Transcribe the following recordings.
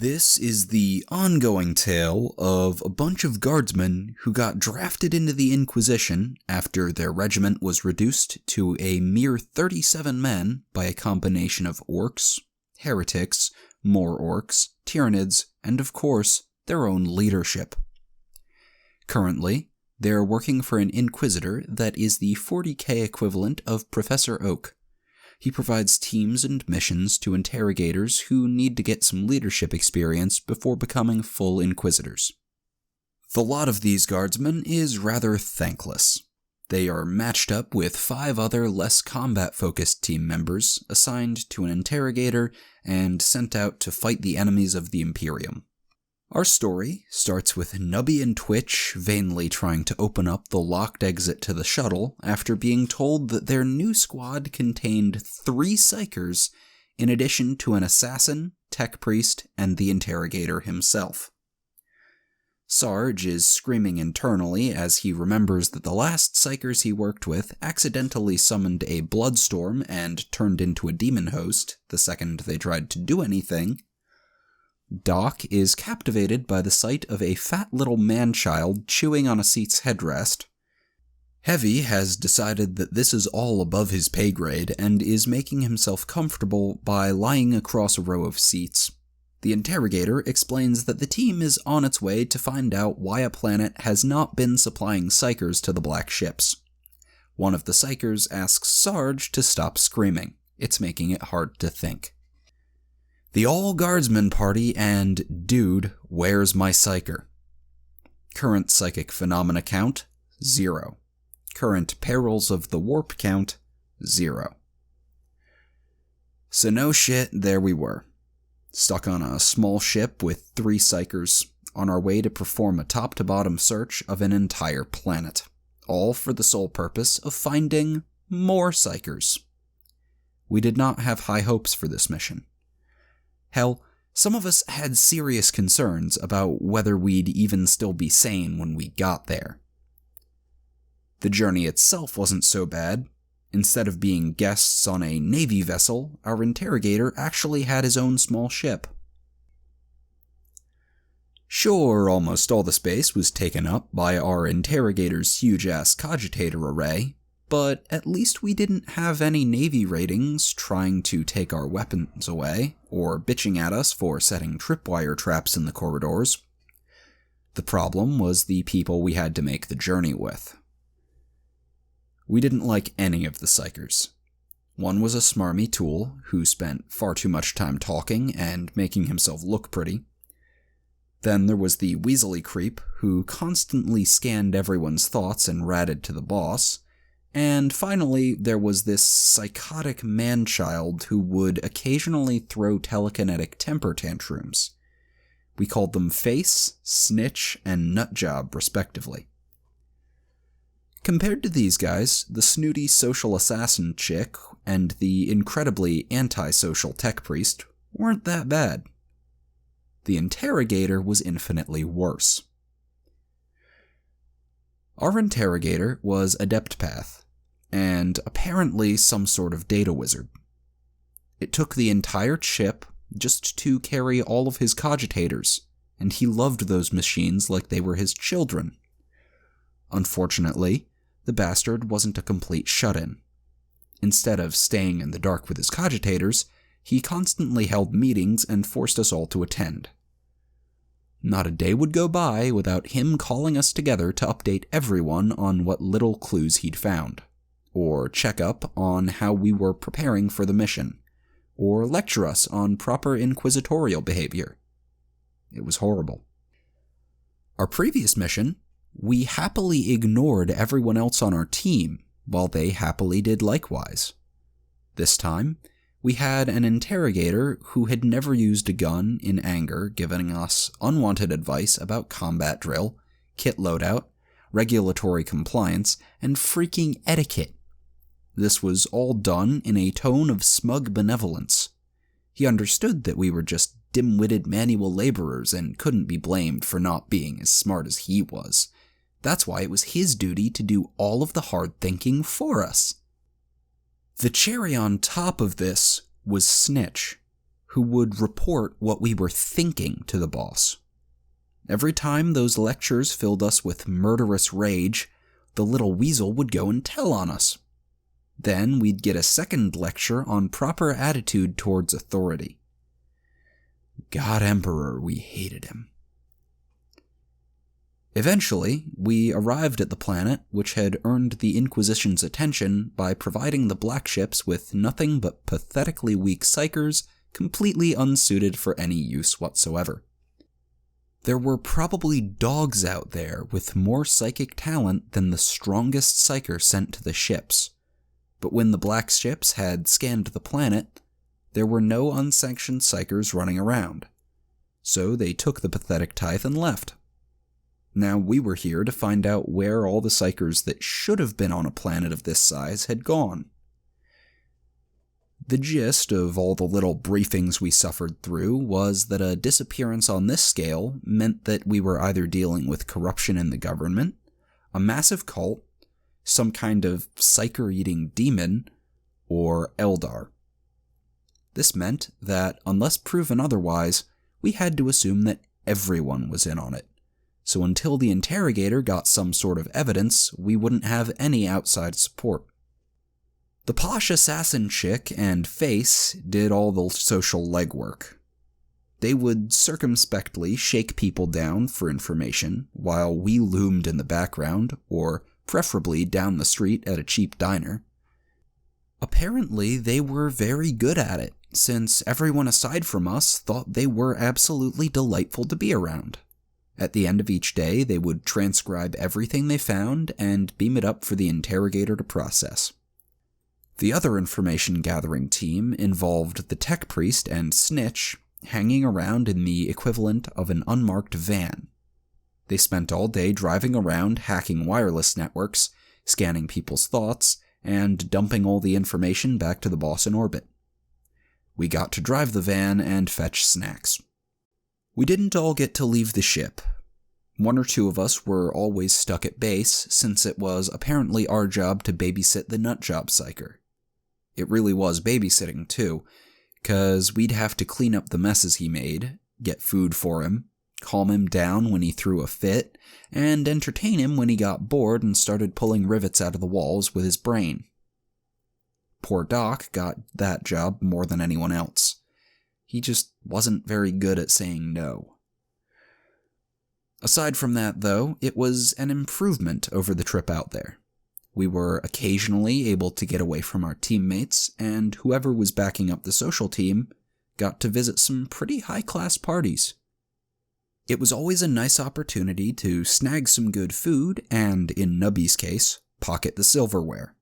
This is the ongoing tale of a bunch of guardsmen who got drafted into the Inquisition after their regiment was reduced to a mere 37 men by a combination of orcs, heretics, more orcs, tyrannids, and of course, their own leadership. Currently, they're working for an Inquisitor that is the 40k equivalent of Professor Oak. He provides teams and missions to interrogators who need to get some leadership experience before becoming full Inquisitors. The lot of these guardsmen is rather thankless. They are matched up with 5 other less combat-focused team members assigned to an interrogator and sent out to fight the enemies of the Imperium. Our story starts with Nubby and Twitch vainly trying to open up the locked exit to the shuttle after being told that their new squad contained 3 psykers in addition to an assassin, tech priest, and the interrogator himself. Sarge is screaming internally as he remembers that the last psykers he worked with accidentally summoned a bloodstorm and turned into a demon host the second they tried to do anything. Doc is captivated by the sight of a fat little man-child chewing on a seat's headrest. Heavy has decided that this is all above his pay grade and is making himself comfortable by lying across a row of seats. The interrogator explains that the team is on its way to find out why a planet has not been supplying psykers to the black ships. One of the psykers asks Sarge to stop screaming. It's making it hard to think. The all-guardsman party and dude, where's my psyker? Current psychic phenomena count, 0. Current perils of the warp count, 0. So no shit, there we were. Stuck on a small ship with 3 psykers, on our way to perform a top-to-bottom search of an entire planet, all for the sole purpose of finding more psykers. We did not have high hopes for this mission. Hell, some of us had serious concerns about whether we'd even still be sane when we got there. The journey itself wasn't so bad. Instead of being guests on a Navy vessel, our interrogator actually had his own small ship. Sure, almost all the space was taken up by our interrogator's huge-ass cogitator array, but at least we didn't have any Navy ratings trying to take our weapons away, or bitching at us for setting tripwire traps in the corridors. The problem was the people we had to make the journey with. We didn't like any of the psykers. One was a smarmy tool who spent far too much time talking and making himself look pretty. Then there was the weaselly creep who constantly scanned everyone's thoughts and ratted to the boss. And finally, there was this psychotic man-child who would occasionally throw telekinetic temper tantrums. We called them Face, Snitch, and Nutjob, respectively. Compared to these guys, the snooty social assassin chick and the incredibly antisocial tech priest weren't that bad. The interrogator was infinitely worse. Our interrogator was Adept Path, and apparently some sort of data wizard. It took the entire ship just to carry all of his cogitators, and he loved those machines like they were his children. Unfortunately, the bastard wasn't a complete shut-in. Instead of staying in the dark with his cogitators, he constantly held meetings and forced us all to attend. Not a day would go by without him calling us together to update everyone on what little clues he'd found, or check up on how we were preparing for the mission, or lecture us on proper inquisitorial behavior. It was horrible. Our previous mission, we happily ignored everyone else on our team, while they happily did likewise. This time, we had an interrogator who had never used a gun in anger giving us unwanted advice about combat drill, kit loadout, regulatory compliance, and freaking etiquette. This was all done in a tone of smug benevolence. He understood that we were just dim-witted manual laborers and couldn't be blamed for not being as smart as he was. That's why it was his duty to do all of the hard thinking for us. The cherry on top of this was Snitch, who would report what we were thinking to the boss. Every time those lectures filled us with murderous rage, the little weasel would go and tell on us. Then we'd get a second lecture on proper attitude towards authority. God Emperor, we hated him. Eventually, we arrived at the planet, which had earned the Inquisition's attention by providing the black ships with nothing but pathetically weak psykers, completely unsuited for any use whatsoever. There were probably dogs out there with more psychic talent than the strongest psyker sent to the ships, but when the black ships had scanned the planet, there were no unsanctioned psykers running around, so they took the pathetic tithe and left. Now we were here to find out where all the psykers that should have been on a planet of this size had gone. The gist of all the little briefings we suffered through was that a disappearance on this scale meant that we were either dealing with corruption in the government, a massive cult, some kind of psyker-eating demon, or Eldar. This meant that, unless proven otherwise, we had to assume that everyone was in on it. So until the interrogator got some sort of evidence, we wouldn't have any outside support. The posh assassin chick and Face did all the social legwork. They would circumspectly shake people down for information, while we loomed in the background, or preferably down the street at a cheap diner. Apparently, they were very good at it, since everyone aside from us thought they were absolutely delightful to be around. At the end of each day, they would transcribe everything they found and beam it up for the interrogator to process. The other information gathering team involved the tech priest and snitch hanging around in the equivalent of an unmarked van. They spent all day driving around hacking wireless networks, scanning people's thoughts, and dumping all the information back to the boss in orbit. We got to drive the van and fetch snacks. We didn't all get to leave the ship. One or two of us were always stuck at base, since it was apparently our job to babysit the nutjob psyker. It really was babysitting, too, 'cause we'd have to clean up the messes he made, get food for him, calm him down when he threw a fit, and entertain him when he got bored and started pulling rivets out of the walls with his brain. Poor Doc got that job more than anyone else. He just wasn't very good at saying no. Aside from that, though, it was an improvement over the trip out there. We were occasionally able to get away from our teammates, and whoever was backing up the social team got to visit some pretty high-class parties. It was always a nice opportunity to snag some good food and, in Nubby's case, pocket the silverware.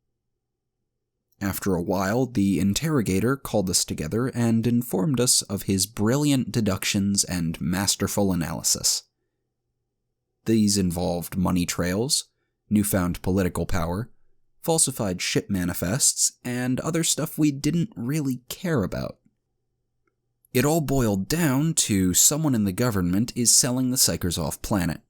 After a while, the interrogator called us together and informed us of his brilliant deductions and masterful analysis. These involved money trails, newfound political power, falsified ship manifests, and other stuff we didn't really care about. It all boiled down to someone in the government is selling the psykers off planet.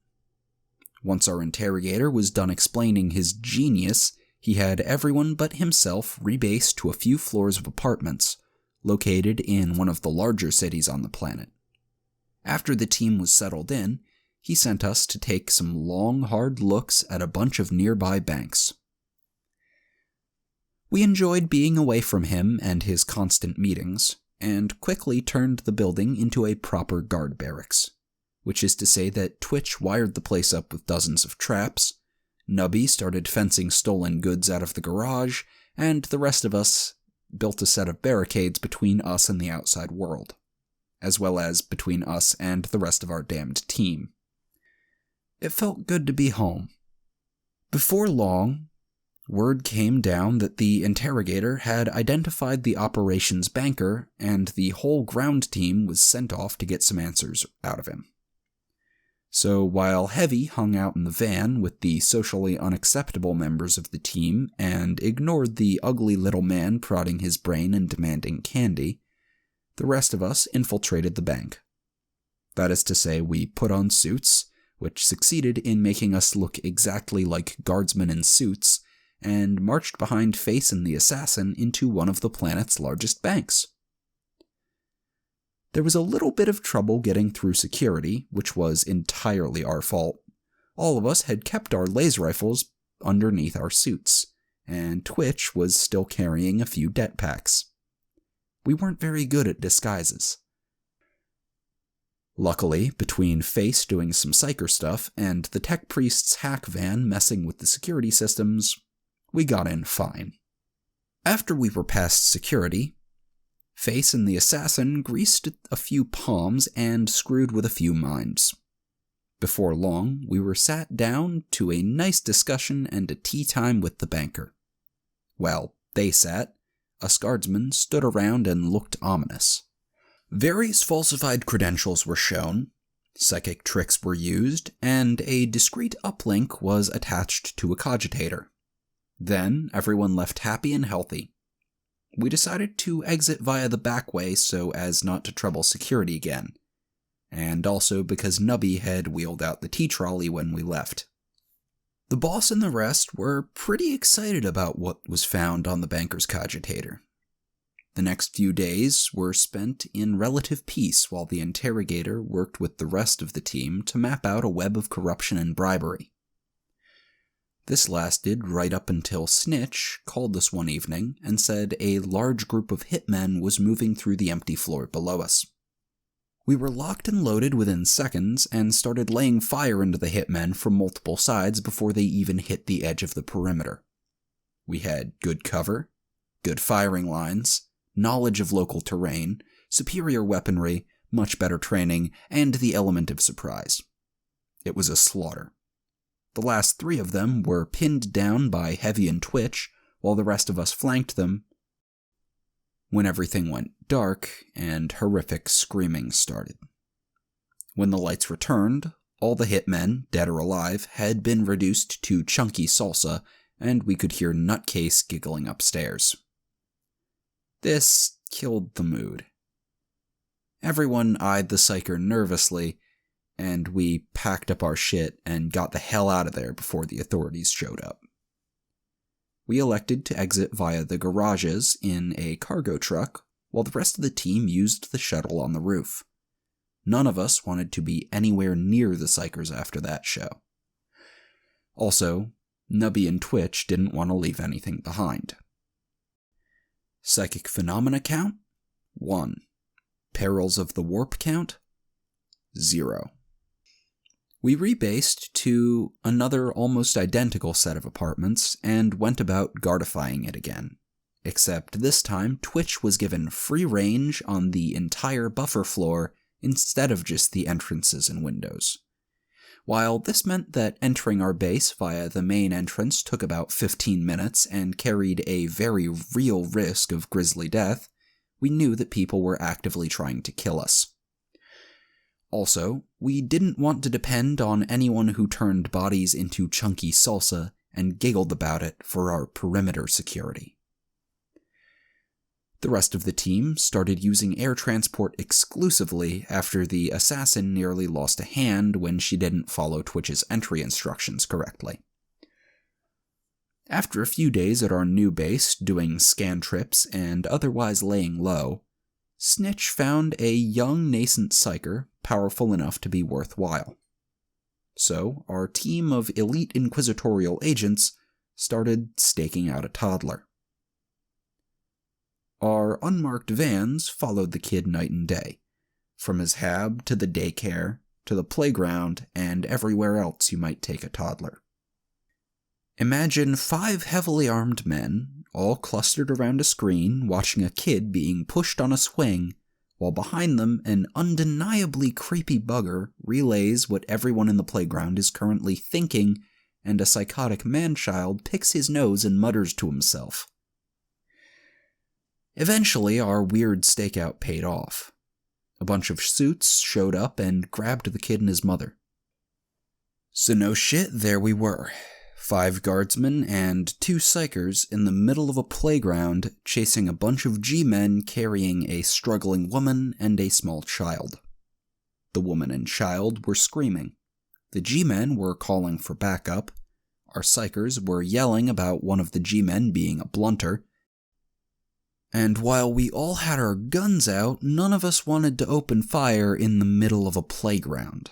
Once our interrogator was done explaining his genius, he had everyone but himself rebased to a few floors of apartments, located in one of the larger cities on the planet. After the team was settled in, he sent us to take some long, hard looks at a bunch of nearby banks. We enjoyed being away from him and his constant meetings, and quickly turned the building into a proper guard barracks, which is to say that Twitch wired the place up with dozens of traps, Nubby started fencing stolen goods out of the garage, and the rest of us built a set of barricades between us and the outside world, as well as between us and the rest of our damned team. It felt good to be home. Before long, word came down that the interrogator had identified the operations banker, and the whole ground team was sent off to get some answers out of him. So while Heavy hung out in the van with the socially unacceptable members of the team and ignored the ugly little man prodding his brain and demanding candy, the rest of us infiltrated the bank. That is to say, we put on suits, which succeeded in making us look exactly like guardsmen in suits, and marched behind Face and the assassin into one of the planet's largest banks. There was a little bit of trouble getting through security, which was entirely our fault. All of us had kept our laser rifles underneath our suits, and Twitch was still carrying a few det packs. We weren't very good at disguises. Luckily, between Face doing some psyker stuff and the tech priest's hack van messing with the security systems, we got in fine. After we were past security, Face and the assassin greased a few palms and screwed with a few minds. Before long, we were sat down to a nice discussion and a tea time with the banker. While they sat, us guardsmen stood around and looked ominous. Various falsified credentials were shown, psychic tricks were used, and a discreet uplink was attached to a cogitator. Then everyone left happy and healthy. We decided to exit via the back way so as not to trouble security again, and also because Nubby had wheeled out the T-trolley when we left. The boss and the rest were pretty excited about what was found on the banker's cogitator. The next few days were spent in relative peace while the interrogator worked with the rest of the team to map out a web of corruption and bribery. This lasted right up until Snitch called us one evening and said a large group of hitmen was moving through the empty floor below us. We were locked and loaded within seconds and started laying fire into the hitmen from multiple sides before they even hit the edge of the perimeter. We had good cover, good firing lines, knowledge of local terrain, superior weaponry, much better training, and the element of surprise. It was a slaughter. The last 3 of them were pinned down by Heavy and Twitch, while the rest of us flanked them, when everything went dark and horrific screaming started. When the lights returned, all the hitmen, dead or alive, had been reduced to chunky salsa, and we could hear Nutcase giggling upstairs. This killed the mood. Everyone eyed the psyker nervously, and we packed up our shit and got the hell out of there before the authorities showed up. We elected to exit via the garages in a cargo truck, while the rest of the team used the shuttle on the roof. None of us wanted to be anywhere near the psykers after that show. Also, Nubby and Twitch didn't want to leave anything behind. Psychic phenomena count? 1. Perils of the warp count? 0. We rebased to another almost identical set of apartments and went about guardifying it again. Except this time, Twitch was given free range on the entire buffer floor instead of just the entrances and windows. While this meant that entering our base via the main entrance took about 15 minutes and carried a very real risk of grisly death, we knew that people were actively trying to kill us. Also, we didn't want to depend on anyone who turned bodies into chunky salsa and giggled about it for our perimeter security. The rest of the team started using air transport exclusively after the assassin nearly lost a hand when she didn't follow Twitch's entry instructions correctly. After a few days at our new base doing scan trips and otherwise laying low, Snitch found a young nascent psyker powerful enough to be worthwhile. So, our team of elite inquisitorial agents started staking out a toddler. Our unmarked vans followed the kid night and day, from his hab to the daycare, to the playground, and everywhere else you might take a toddler. Imagine 5 heavily armed men, all clustered around a screen, watching a kid being pushed on a swing, while behind them an undeniably creepy bugger relays what everyone in the playground is currently thinking, and a psychotic man-child picks his nose and mutters to himself. Eventually, our weird stakeout paid off. A bunch of suits showed up and grabbed the kid and his mother. So no shit, there we were. 5 guardsmen and 2 psykers in the middle of a playground chasing a bunch of G-men carrying a struggling woman and a small child. The woman and child were screaming. The G-men were calling for backup. Our psykers were yelling about one of the G-men being a blunter. And while we all had our guns out, none of us wanted to open fire in the middle of a playground.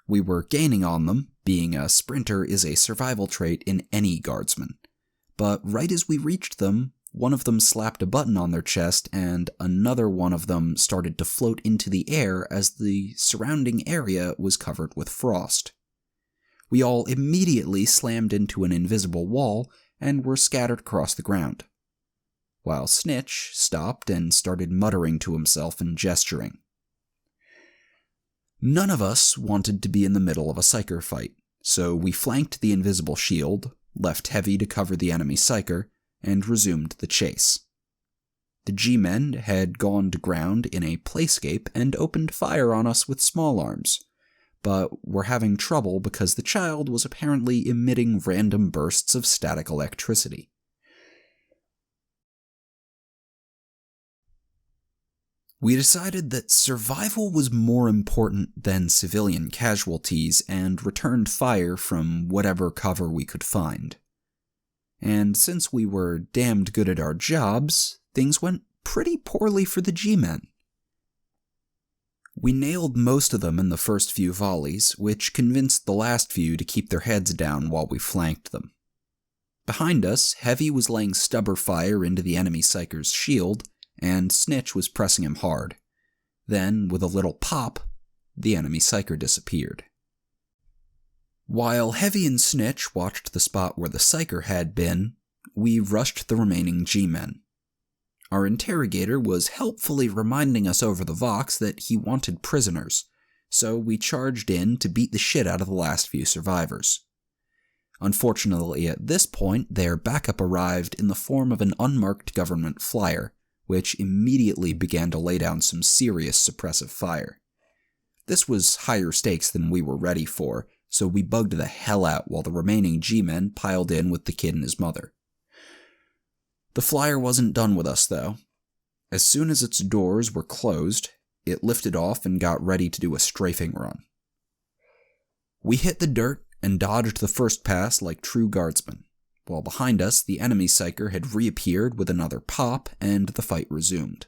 We were gaining on them, being a sprinter is a survival trait in any guardsman. But right as we reached them, one of them slapped a button on their chest and another one of them started to float into the air as the surrounding area was covered with frost. We all immediately slammed into an invisible wall and were scattered across the ground, while Snitch stopped and started muttering to himself and gesturing. None of us wanted to be in the middle of a Psyker fight, so we flanked the invisible shield, left Heavy to cover the enemy Psyker, and resumed the chase. The G-men had gone to ground in a playscape and opened fire on us with small arms, but were having trouble because the child was apparently emitting random bursts of static electricity. We decided that survival was more important than civilian casualties and returned fire from whatever cover we could find. And since we were damned good at our jobs, things went pretty poorly for the G-men. We nailed most of them in the first few volleys, which convinced the last few to keep their heads down while we flanked them. Behind us, Heavy was laying stubber fire into the enemy Psyker's shield, and Snitch was pressing him hard. Then, with a little pop, the enemy Psyker disappeared. While Heavy and Snitch watched the spot where the Psyker had been, we rushed the remaining G-men. Our interrogator was helpfully reminding us over the Vox that he wanted prisoners, so we charged in to beat the shit out of the last few survivors. Unfortunately, at this point, their backup arrived in the form of an unmarked government flyer, which immediately began to lay down some serious suppressive fire. This was higher stakes than we were ready for, so we bugged the hell out while the remaining G-men piled in with the kid and his mother. The flyer wasn't done with us, though. As soon as its doors were closed, it lifted off and got ready to do a strafing run. We hit the dirt and dodged the first pass like true guardsmen, while behind us the enemy Psyker had reappeared with another pop and the fight resumed.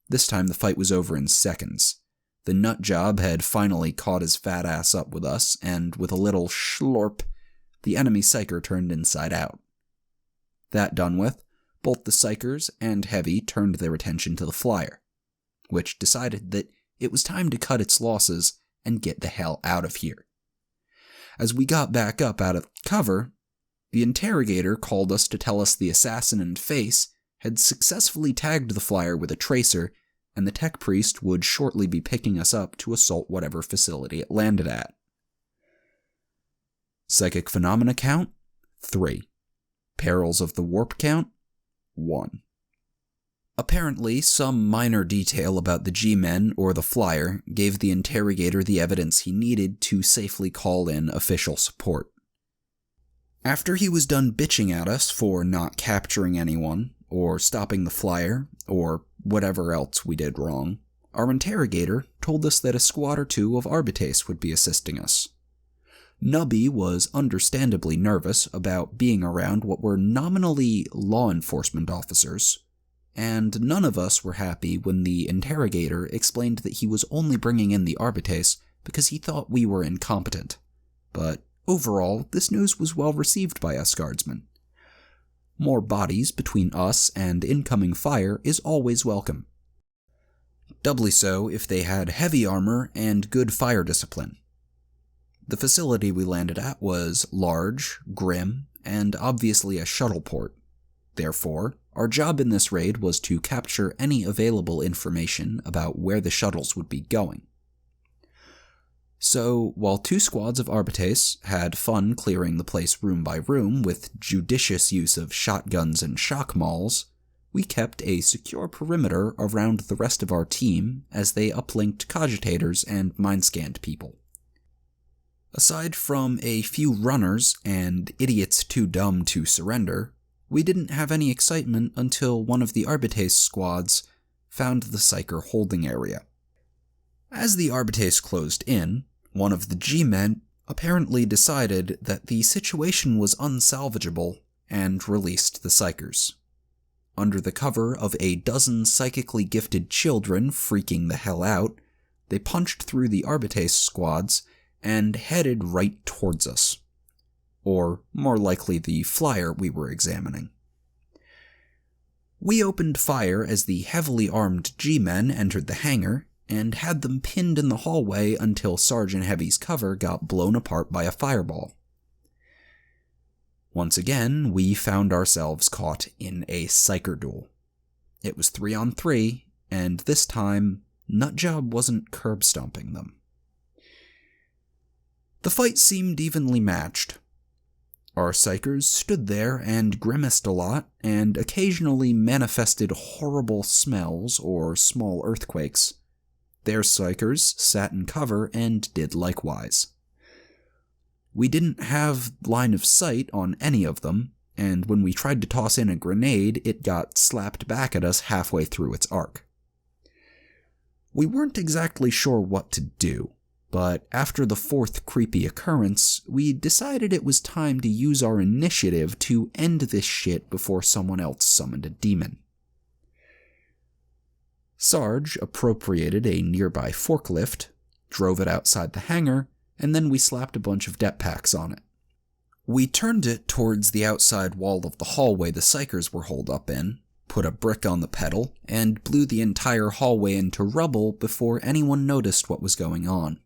This time the fight was over in seconds. The nutjob had finally caught his fat ass up with us, and with a little schlorp, the enemy Psyker turned inside out. That done with, both the Psykers and Heavy turned their attention to the flyer, which decided that it was time to cut its losses and get the hell out of here. As we got back up out of cover, the interrogator called us to tell us the assassin in face had successfully tagged the flyer with a tracer, and the tech priest would shortly be picking us up to assault whatever facility it landed at. Psychic phenomena count, 3. Perils of the warp count, 1. Apparently, some minor detail about the G-men or the flyer gave the interrogator the evidence he needed to safely call in official support. After he was done bitching at us for not capturing anyone, or stopping the flyer, or whatever else we did wrong, our interrogator told us that a squad or two of Arbites would be assisting us. Nubby was understandably nervous about being around what were nominally law enforcement officers, and none of us were happy when the interrogator explained that he was only bringing in the Arbites because he thought we were incompetent. But overall, this news was well received by us guardsmen. More bodies between us and incoming fire is always welcome. Doubly so if they had heavy armor and good fire discipline. The facility we landed at was large, grim, and obviously a shuttle port. Therefore, our job in this raid was to capture any available information about where the shuttles would be going. So, while 2 squads of Arbites had fun clearing the place room by room with judicious use of shotguns and shock mauls, we kept a secure perimeter around the rest of our team as they uplinked cogitators and mind-scanned people. Aside from a few runners and idiots too dumb to surrender, we didn't have any excitement until one of the Arbites squads found the Psyker holding area. As the Arbites closed in, one of the G-men apparently decided that the situation was unsalvageable and released the Psykers. under the cover of a dozen psychically gifted children freaking the hell out, they punched through the Arbites squads and headed right towards us. Or, more likely, the flyer we were examining. We opened fire as the heavily armed G-men entered the hangar, and had them pinned in the hallway until Sergeant Heavy's cover got blown apart by a fireball. Once again, we found ourselves caught in a psyker duel. It was 3-on-3, and this time, Nutjob wasn't curb-stomping them. The fight seemed evenly matched. Our psykers stood there and grimaced a lot, and occasionally manifested horrible smells or small earthquakes. Their psykers sat in cover and did likewise. We didn't have line of sight on any of them, and when we tried to toss in a grenade, it got slapped back at us halfway through its arc. We weren't exactly sure what to do, but after the fourth creepy occurrence, we decided it was time to use our initiative to end this shit before someone else summoned a demon. Sarge appropriated a nearby forklift, drove it outside the hangar, and then we slapped a bunch of det packs on it. We turned it towards the outside wall of the hallway the psykers were holed up in, put a brick on the pedal, and blew the entire hallway into rubble before anyone noticed what was going on.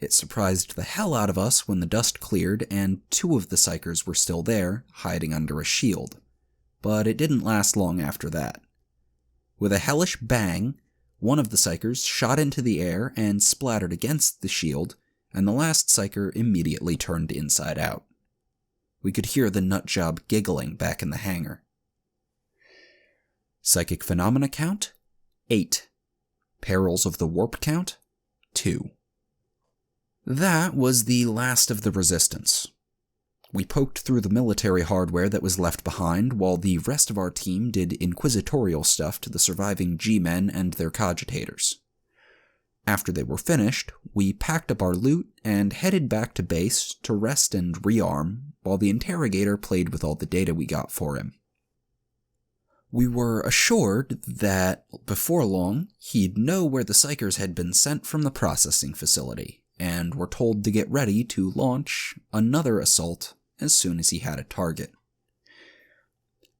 It surprised the hell out of us when the dust cleared and 2 of the psykers were still there, hiding under a shield. But it didn't last long after that. With a hellish bang, one of the psykers shot into the air and splattered against the shield, and the last psyker immediately turned inside out. We could hear the nutjob giggling back in the hangar. Psychic phenomena count? 8. Perils of the warp count? 2. That was the last of the resistance. We poked through the military hardware that was left behind while the rest of our team did inquisitorial stuff to the surviving G-men and their cogitators. After they were finished, we packed up our loot and headed back to base to rest and rearm while the interrogator played with all the data we got for him. We were assured that, before long, he'd know where the psykers had been sent from the processing facility, and were told to get ready to launch another assault as soon as he had a target.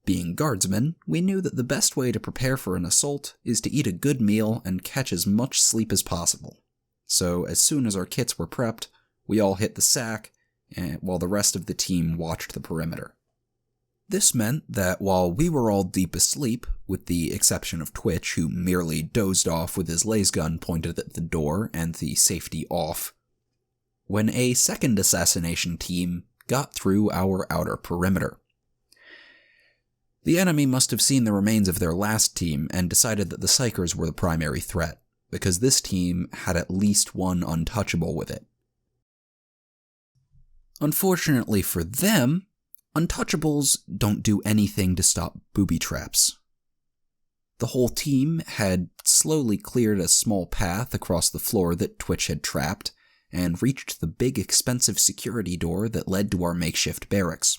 Being guardsmen, we knew that the best way to prepare for an assault is to eat a good meal and catch as much sleep as possible. So as soon as our kits were prepped, we all hit the sack, while the rest of the team watched the perimeter. This meant that while we were all deep asleep, with the exception of Twitch, who merely dozed off with his lasgun pointed at the door and the safety off, when a second assassination team got through our outer perimeter. The enemy must have seen the remains of their last team and decided that the psykers were the primary threat, because this team had at least one untouchable with it. Unfortunately for them, untouchables don't do anything to stop booby traps. The whole team had slowly cleared a small path across the floor that Twitch had trapped, and reached the big expensive security door that led to our makeshift barracks.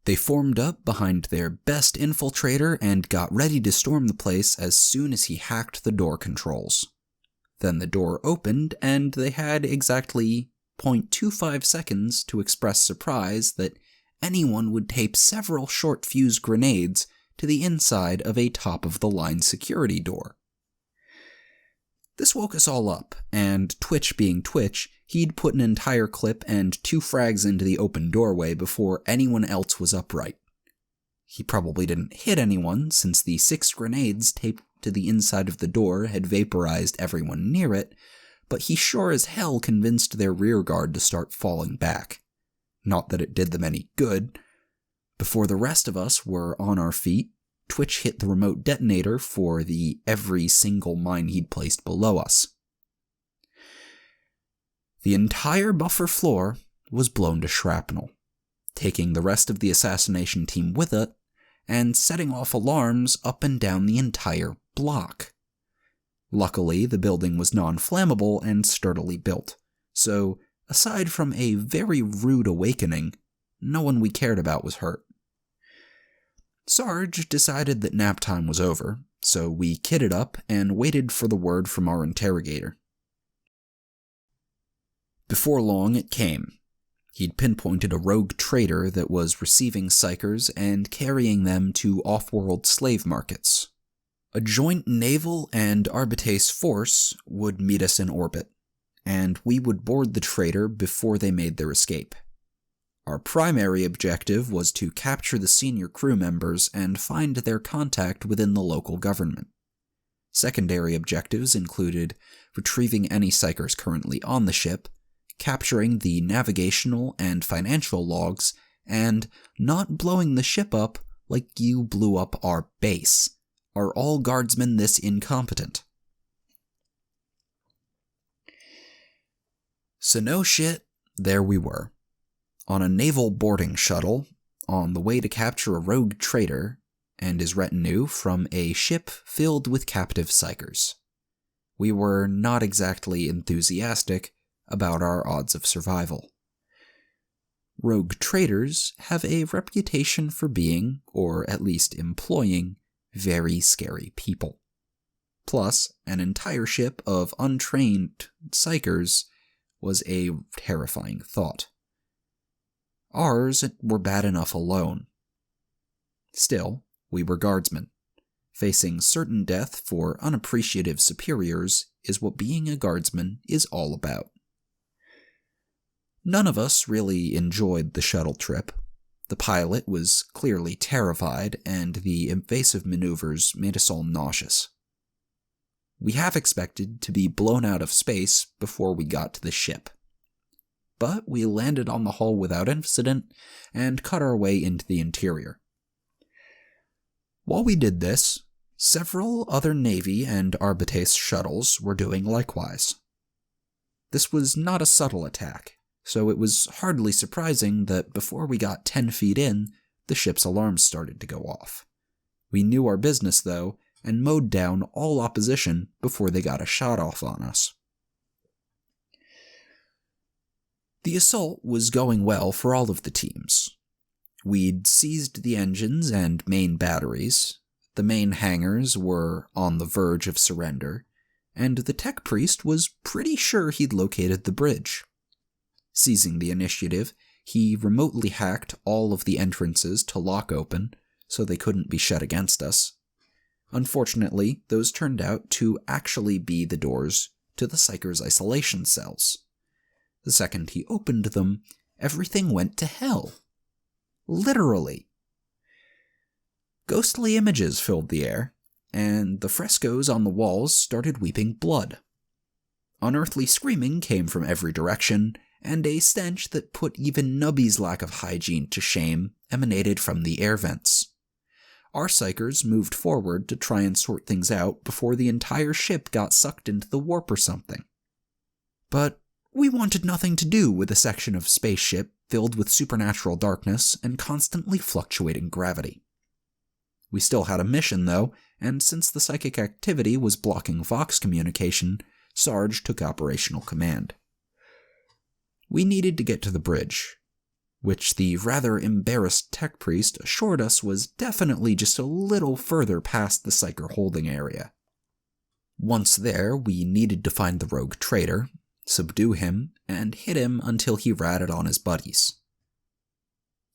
They formed up behind their best infiltrator and got ready to storm the place as soon as he hacked the door controls. Then the door opened, and they had exactly 0.25 seconds to express surprise that anyone would tape several short fuse grenades to the inside of a top-of-the-line security door. This woke us all up, and Twitch being Twitch, he'd put an entire clip and 2 frags into the open doorway before anyone else was upright. He probably didn't hit anyone, since the 6 grenades taped to the inside of the door had vaporized everyone near it, but he sure as hell convinced their rearguard to start falling back. Not that it did them any good. Before the rest of us were on our feet, Twitch hit the remote detonator for every single mine he'd placed below us. The entire buffer floor was blown to shrapnel, taking the rest of the assassination team with it, and setting off alarms up and down the entire block. Luckily, the building was non-flammable and sturdily built, so aside from a very rude awakening, no one we cared about was hurt. Sarge decided that nap time was over, so we kitted up and waited for the word from our interrogator. Before long, it came. He'd pinpointed a rogue trader that was receiving psykers and carrying them to off-world slave markets. A joint naval and Arbitrace force would meet us in orbit, and we would board the trader before they made their escape. Our primary objective was to capture the senior crew members and find their contact within the local government. Secondary objectives included retrieving any psykers currently on the ship, capturing the navigational and financial logs, and not blowing the ship up like you blew up our base. Are all guardsmen this incompetent? So no shit, there we were. On a naval boarding shuttle, on the way to capture a rogue trader and his retinue from a ship filled with captive psykers. We were not exactly enthusiastic about our odds of survival. Rogue traders have a reputation for being, or at least employing, very scary people. Plus, an entire ship of untrained psykers was a terrifying thought. Ours were bad enough alone. Still, we were guardsmen. Facing certain death for unappreciative superiors is what being a guardsman is all about. None of us really enjoyed the shuttle trip. The pilot was clearly terrified, and the invasive maneuvers made us all nauseous. We half expected to be blown out of space before we got to the ship. But we landed on the hull without incident and cut our way into the interior. While we did this, several other Navy and Arbitrace shuttles were doing likewise. This was not a subtle attack, so it was hardly surprising that before we got 10 feet in, the ship's alarms started to go off. We knew our business, though, and mowed down all opposition before they got a shot off on us. The assault was going well for all of the teams. We'd seized the engines and main batteries, the main hangars were on the verge of surrender, and the tech priest was pretty sure he'd located the bridge. Seizing the initiative, he remotely hacked all of the entrances to lock open, so they couldn't be shut against us. Unfortunately, those turned out to actually be the doors to the psykers' isolation cells. The second he opened them, everything went to hell. Literally. Ghostly images filled the air, and the frescoes on the walls started weeping blood. Unearthly screaming came from every direction, and a stench that put even Nubby's lack of hygiene to shame emanated from the air vents. Our psykers moved forward to try and sort things out before the entire ship got sucked into the warp or something. But we wanted nothing to do with a section of spaceship filled with supernatural darkness and constantly fluctuating gravity. We still had a mission, though, and since the psychic activity was blocking Vox communication, Sarge took operational command. We needed to get to the bridge, which the rather embarrassed tech priest assured us was definitely just a little further past the psyker holding area. Once there, we needed to find the rogue trader, subdue him, and hit him until he ratted on his buddies.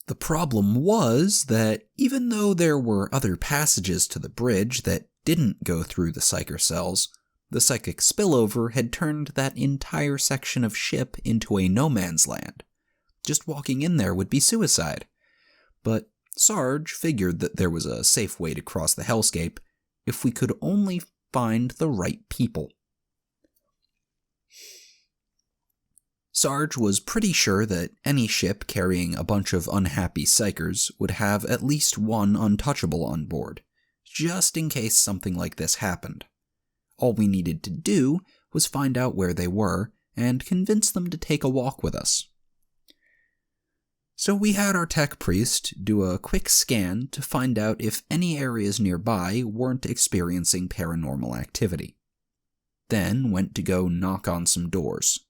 The problem was that even though there were other passages to the bridge that didn't go through the psyker cells, the psychic spillover had turned that entire section of ship into a no-man's land. Just walking in there would be suicide. But Sarge figured that there was a safe way to cross the hellscape if we could only find the right people. Sarge was pretty sure that any ship carrying a bunch of unhappy psykers would have at least one untouchable on board, just in case something like this happened. All we needed to do was find out where they were and convince them to take a walk with us. So we had our tech priest do a quick scan to find out if any areas nearby weren't experiencing paranormal activity. Then went to go knock on some doors.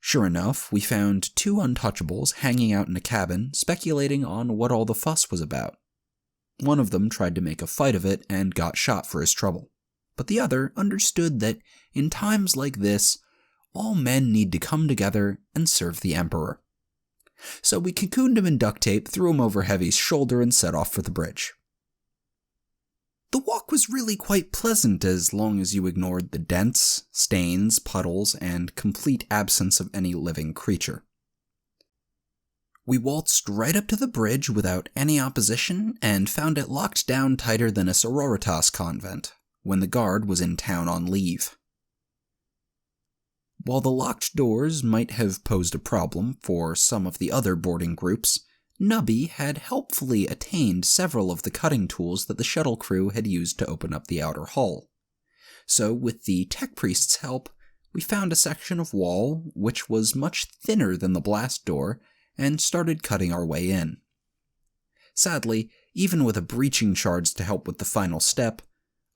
Sure enough, we found two untouchables hanging out in a cabin, speculating on what all the fuss was about. One of them tried to make a fight of it and got shot for his trouble, but the other understood that in times like this, all men need to come together and serve the Emperor. So we cocooned him in duct tape, threw him over Heavy's shoulder, and set off for the bridge. The walk was really quite pleasant as long as you ignored the dents, stains, puddles, and complete absence of any living creature. We waltzed right up to the bridge without any opposition and found it locked down tighter than a sororitas convent when the guard was in town on leave. While the locked doors might have posed a problem for some of the other boarding groups, Nubby had helpfully attained several of the cutting tools that the shuttle crew had used to open up the outer hull. So, with the tech priest's help, we found a section of wall which was much thinner than the blast door and started cutting our way in. Sadly, even with a breaching charge to help with the final step,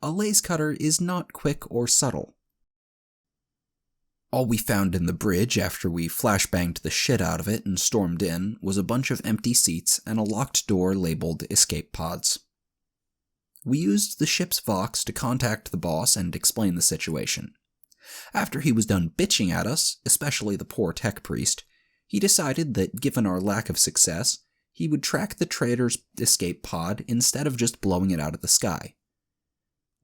a lace cutter is not quick or subtle. All we found in the bridge after we flashbanged the shit out of it and stormed in was a bunch of empty seats and a locked door labeled escape pods. We used the ship's Vox to contact the boss and explain the situation. After he was done bitching at us, especially the poor tech priest, he decided that given our lack of success, he would track the traitor's escape pod instead of just blowing it out of the sky.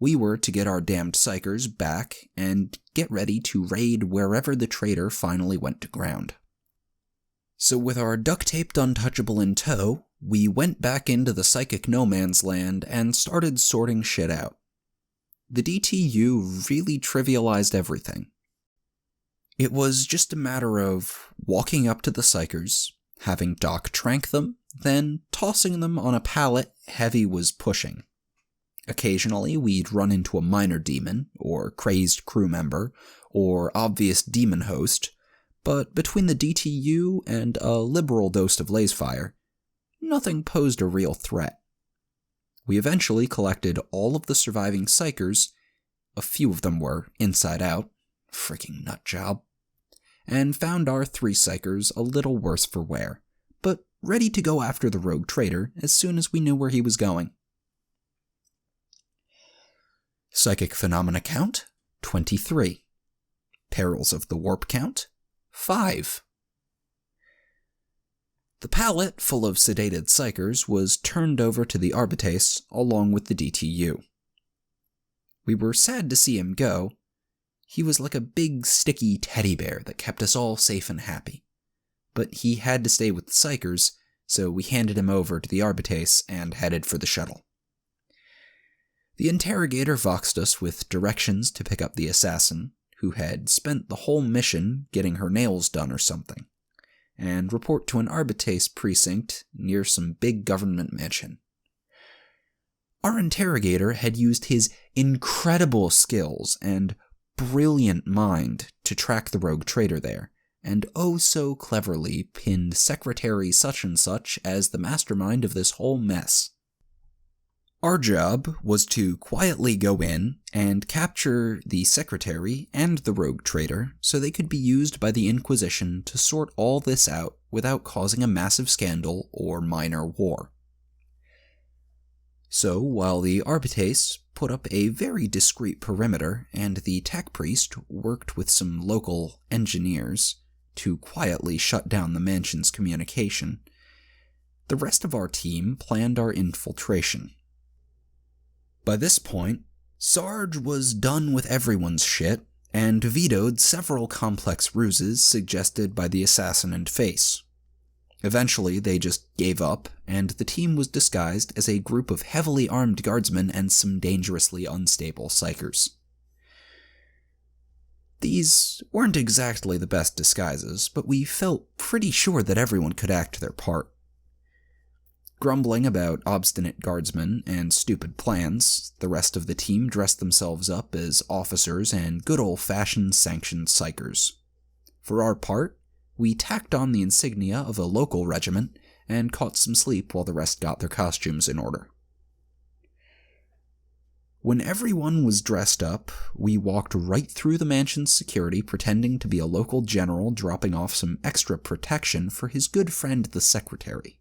We were to get our damned psykers back and get ready to raid wherever the traitor finally went to ground. So with our duct-taped untouchable in tow, we went back into the psychic no man's land and started sorting shit out. The DTU really trivialized everything. It was just a matter of walking up to the psykers, having Doc trank them, then tossing them on a pallet Heavy was pushing. Occasionally, we'd run into a minor demon, or crazed crew member, or obvious demon host, but between the DTU and a liberal dose of lazefire, nothing posed a real threat. We eventually collected all of the surviving psykers, a few of them were inside out, freaking nut job, and found our 3 psykers a little worse for wear, but ready to go after the rogue traitor as soon as we knew where he was going. Psychic phenomena count, 23. Perils of the warp count, 5. The pallet full of sedated psykers was turned over to the Arbitrace along with the DTU. We were sad to see him go. He was like a big sticky teddy bear that kept us all safe and happy. But he had to stay with the psykers, so we handed him over to the Arbitrace and headed for the shuttle. The interrogator voxed us with directions to pick up the assassin, who had spent the whole mission getting her nails done or something, and report to an Arbitrace precinct near some big government mansion. Our interrogator had used his incredible skills and brilliant mind to track the rogue traitor there, and oh so cleverly pinned Secretary such-and-such as the mastermind of this whole mess. Our job was to quietly go in and capture the secretary and the rogue traitor so they could be used by the Inquisition to sort all this out without causing a massive scandal or minor war. So, while the Arbitrace put up a very discreet perimeter and the tech priest worked with some local engineers to quietly shut down the mansion's communication, the rest of our team planned our infiltration. By this point, Sarge was done with everyone's shit and vetoed several complex ruses suggested by the assassin and Face. Eventually, they just gave up, and the team was disguised as a group of heavily armed guardsmen and some dangerously unstable psykers. These weren't exactly the best disguises, but we felt pretty sure that everyone could act their part. Grumbling about obstinate guardsmen and stupid plans, the rest of the team dressed themselves up as officers and good old-fashioned sanctioned psykers. For our part, we tacked on the insignia of a local regiment and caught some sleep while the rest got their costumes in order. When everyone was dressed up, we walked right through the mansion's security pretending to be a local general dropping off some extra protection for his good friend the secretary.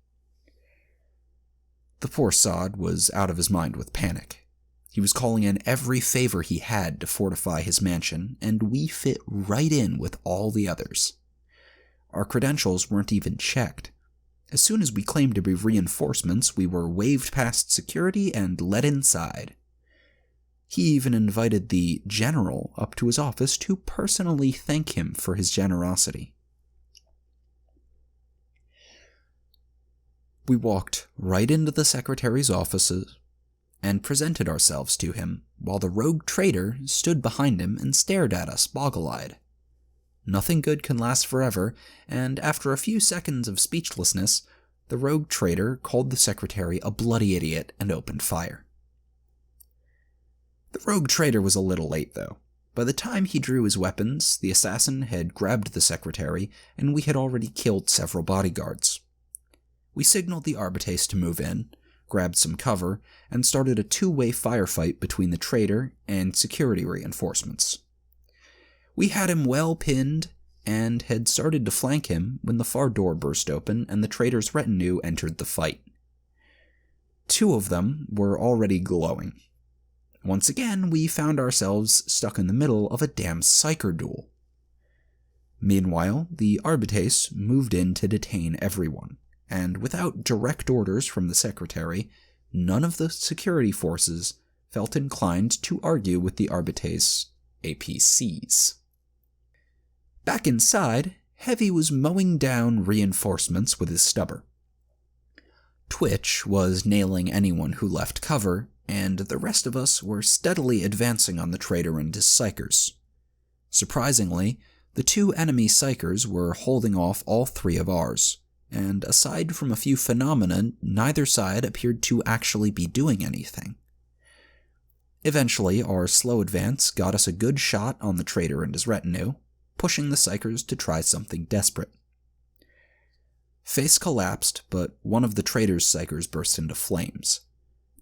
The poor sod was out of his mind with panic. He was calling in every favor he had to fortify his mansion, and we fit right in with all the others. Our credentials weren't even checked. As soon as we claimed to be reinforcements, we were waved past security and let inside. He even invited the general up to his office to personally thank him for his generosity. We walked right into the secretary's offices and presented ourselves to him, while the rogue traitor stood behind him and stared at us boggle-eyed. Nothing good can last forever, and after a few seconds of speechlessness, the rogue traitor called the secretary a bloody idiot and opened fire. The rogue traitor was a little late, though. By the time he drew his weapons, the assassin had grabbed the secretary, and we had already killed several bodyguards. We signaled the Arbitrace to move in, grabbed some cover, and started a two-way firefight between the traitor and security reinforcements. We had him well pinned and had started to flank him when the far door burst open and the traitor's retinue entered the fight. Two of them were already glowing. Once again, we found ourselves stuck in the middle of a damn Psyker duel. Meanwhile, the Arbitrace moved in to detain everyone, and without direct orders from the secretary, none of the security forces felt inclined to argue with the Arbitrace APCs. Back inside, Heavy was mowing down reinforcements with his stubber. Twitch was nailing anyone who left cover, and the rest of us were steadily advancing on the traitor and his psykers. Surprisingly, the two enemy psykers were holding off all three of ours, and aside from a few phenomena, neither side appeared to actually be doing anything. Eventually, our slow advance got us a good shot on the traitor and his retinue, pushing the psykers to try something desperate. Face collapsed, but one of the traitor's psykers burst into flames,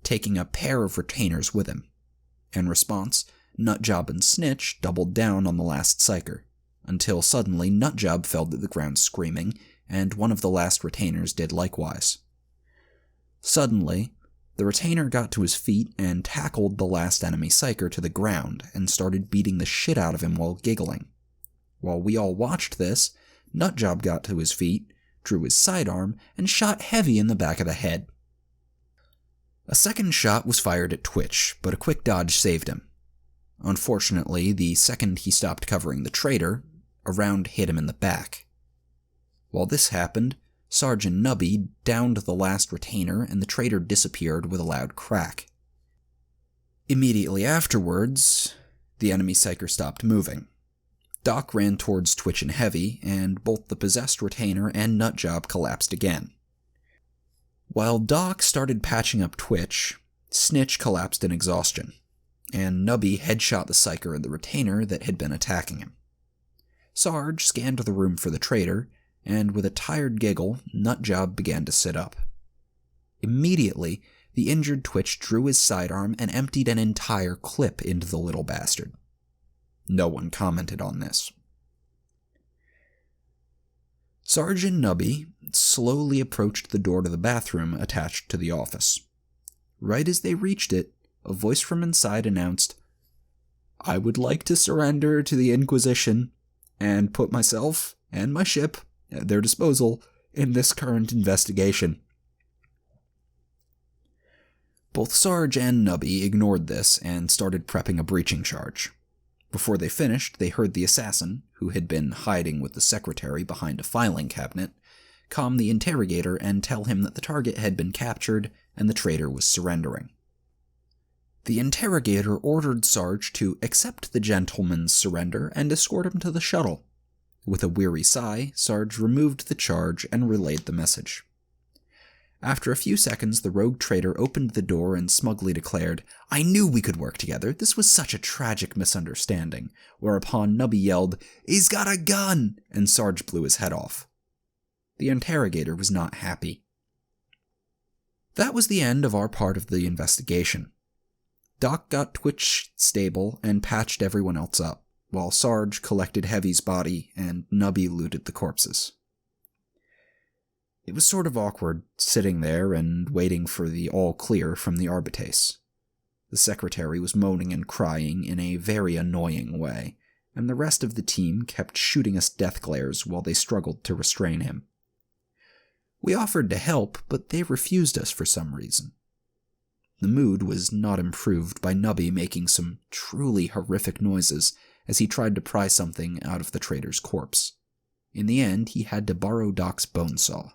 taking a pair of retainers with him. In response, Nutjob and Snitch doubled down on the last psyker, until suddenly Nutjob fell to the ground screaming, and one of the last retainers did likewise. Suddenly, the retainer got to his feet and tackled the last enemy psyker to the ground and started beating the shit out of him while giggling. While we all watched this, Nutjob got to his feet, drew his sidearm, and shot Heavy in the back of the head. A second shot was fired at Twitch, but a quick dodge saved him. Unfortunately, the second he stopped covering the traitor, a round hit him in the back. While this happened, Sergeant Nubby downed the last retainer and the traitor disappeared with a loud crack. Immediately afterwards, the enemy psyker stopped moving. Doc ran towards Twitch and Heavy, and both the possessed retainer and Nutjob collapsed again. While Doc started patching up Twitch, Snitch collapsed in exhaustion, and Nubby headshot the psyker and the retainer that had been attacking him. Sarge scanned the room for the traitor, and with a tired giggle, Nutjob began to sit up. Immediately, the injured Twitch drew his sidearm and emptied an entire clip into the little bastard. No one commented on this. Sergeant Nubby slowly approached the door to the bathroom attached to the office. Right as they reached it, a voice from inside announced, "I would like to surrender to the Inquisition and put myself and my ship at their disposal in this current investigation." Both Sarge and Nubby ignored this and started prepping a breaching charge. Before they finished, they heard the assassin, who had been hiding with the secretary behind a filing cabinet, calm the interrogator and tell him that the target had been captured and the traitor was surrendering. The interrogator ordered Sarge to accept the gentleman's surrender and escort him to the shuttle. With a weary sigh, Sarge removed the charge and relayed the message. After a few seconds, the rogue traitor opened the door and smugly declared, "I knew we could work together. This was such a tragic misunderstanding," whereupon Nubby yelled, "He's got a gun!" and Sarge blew his head off. The interrogator was not happy. That was the end of our part of the investigation. Doc got Twitch stable and patched everyone else up, while Sarge collected Heavy's body and Nubby looted the corpses. It was sort of awkward sitting there and waiting for the all clear from the Arbitrace. The secretary was moaning and crying in a very annoying way, and the rest of the team kept shooting us death glares while they struggled to restrain him. We offered to help, but they refused us for some reason. The mood was not improved by Nubby making some truly horrific noises as he tried to pry something out of the traitor's corpse. In the end, he had to borrow Doc's bone saw.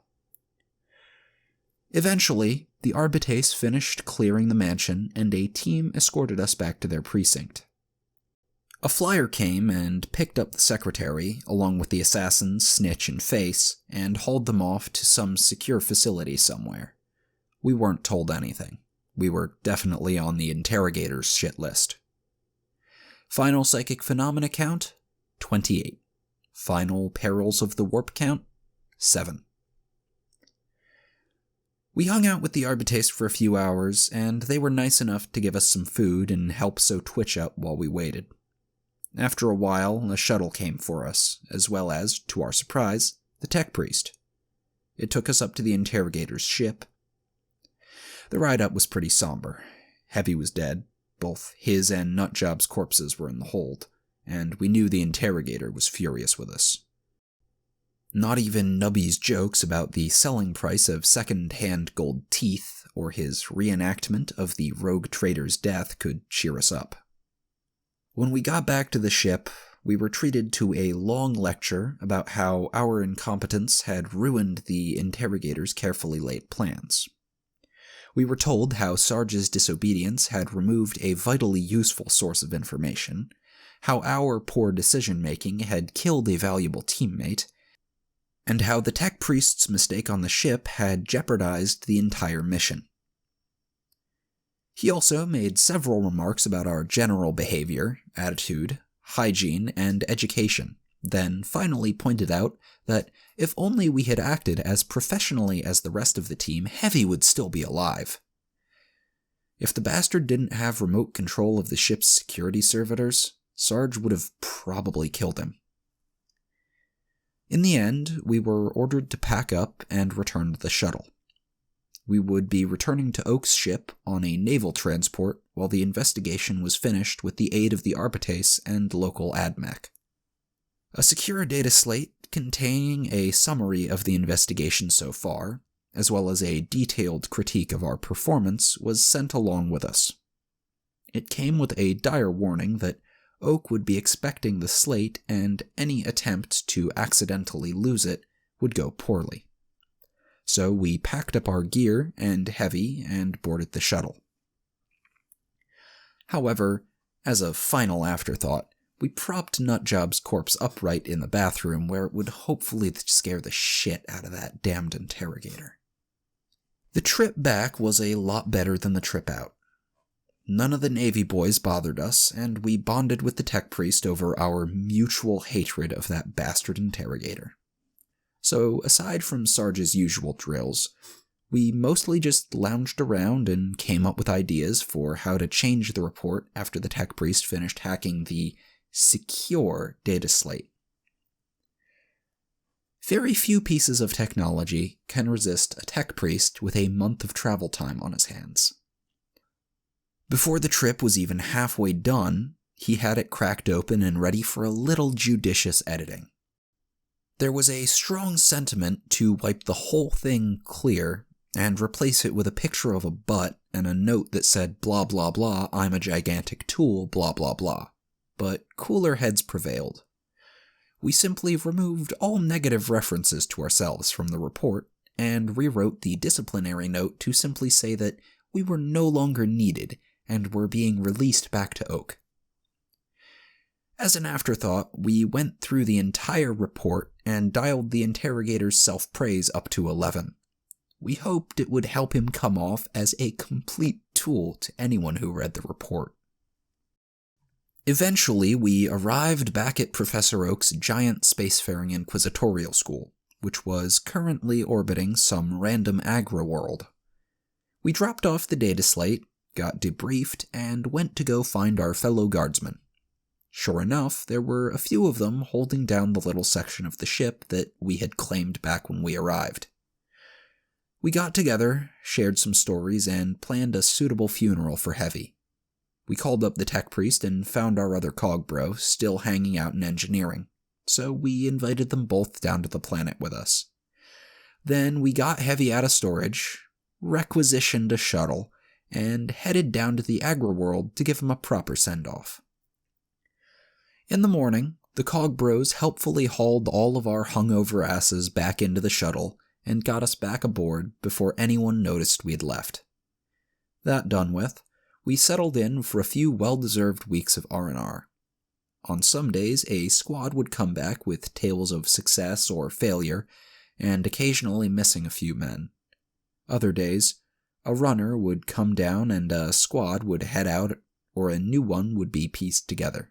Eventually, the Arbitrace finished clearing the mansion, and a team escorted us back to their precinct. A flyer came and picked up the secretary, along with the assassins, Snitch and Face, and hauled them off to some secure facility somewhere. We weren't told anything. We were definitely on the interrogator's shit list. Final psychic phenomena count? 28. Final perils of the warp count? 7. We hung out with the Arbitrace for a few hours, and they were nice enough to give us some food and help sew Twitch up while we waited. After a while, a shuttle came for us, as well as, to our surprise, the tech priest. It took us up to the interrogator's ship. The ride up was pretty somber. Heavy was dead. Both his and Nutjob's corpses were in the hold, and we knew the interrogator was furious with us. Not even Nubby's jokes about the selling price of second-hand gold teeth or his reenactment of the rogue trader's death could cheer us up. When we got back to the ship, we were treated to a long lecture about how our incompetence had ruined the interrogator's carefully laid plans. We were told how Sarge's disobedience had removed a vitally useful source of information, how our poor decision-making had killed a valuable teammate, and how the tech priest's mistake on the ship had jeopardized the entire mission. He also made several remarks about our general behavior, attitude, hygiene, and education, then finally pointed out that if only we had acted as professionally as the rest of the team, Heavy would still be alive. If the bastard didn't have remote control of the ship's security servitors, Sarge would have probably killed him. In the end, we were ordered to pack up and return to the shuttle. We would be returning to Oak's ship on a naval transport while the investigation was finished with the aid of the Arbitrace and local AdMech. A secure data slate containing a summary of the investigation so far, as well as a detailed critique of our performance, was sent along with us. It came with a dire warning that Oak would be expecting the slate, and any attempt to accidentally lose it would go poorly. So we packed up our gear and Heavy and boarded the shuttle. However, as a final afterthought, we propped Nutjob's corpse upright in the bathroom where it would hopefully scare the shit out of that damned interrogator. The trip back was a lot better than the trip out. None of the Navy boys bothered us, and we bonded with the tech priest over our mutual hatred of that bastard interrogator. So, aside from Sarge's usual drills, we mostly just lounged around and came up with ideas for how to change the report after the tech priest finished hacking the secure data slate. Very few pieces of technology can resist a tech priest with a month of travel time on his hands. Before the trip was even halfway done, he had it cracked open and ready for a little judicious editing. There was a strong sentiment to wipe the whole thing clear and replace it with a picture of a butt and a note that said blah blah blah, I'm a gigantic tool, blah blah blah. But cooler heads prevailed. We simply removed all negative references to ourselves from the report and rewrote the disciplinary note to simply say that we were no longer needed and were being released back to Oak. As an afterthought, we went through the entire report and dialed the interrogator's self-praise up to 11. We hoped it would help him come off as a complete tool to anyone who read the report. Eventually, we arrived back at Professor Oak's giant spacefaring inquisitorial school, which was currently orbiting some random agri-world. We dropped off the data slate, got debriefed, and went to go find our fellow guardsmen. Sure enough, there were a few of them holding down the little section of the ship that we had claimed back when we arrived. We got together, shared some stories, and planned a suitable funeral for Heavy. We called up the tech priest and found our other cog bro still hanging out in engineering, so we invited them both down to the planet with us. Then we got Heavy out of storage, requisitioned a shuttle, and headed down to the agri-world to give him a proper send-off. In the morning, the cog bros helpfully hauled all of our hungover asses back into the shuttle and got us back aboard before anyone noticed we'd left. That done with, we settled in for a few well-deserved weeks of R&R. On some days, a squad would come back with tales of success or failure, and occasionally missing a few men. Other days, a runner would come down and a squad would head out, or a new one would be pieced together.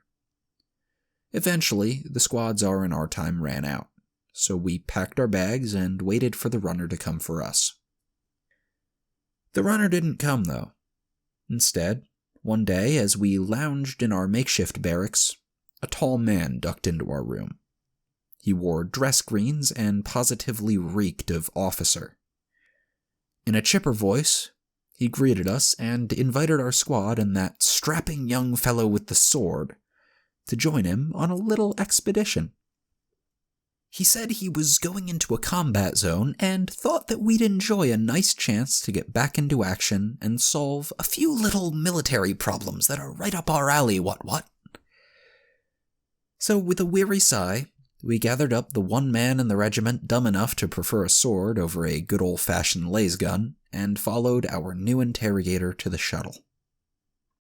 Eventually, the squad's R&R time ran out, so we packed our bags and waited for the runner to come for us. The runner didn't come, though. Instead, one day, as we lounged in our makeshift barracks, a tall man ducked into our room. He wore dress greens and positively reeked of officer. In a chipper voice, he greeted us and invited our squad and that strapping young fellow with the sword to join him on a little expedition. He said he was going into a combat zone and thought that we'd enjoy a nice chance to get back into action and solve a few little military problems that are right up our alley, what? So with a weary sigh, we gathered up the one man in the regiment dumb enough to prefer a sword over a good old-fashioned laser gun and followed our new interrogator to the shuttle.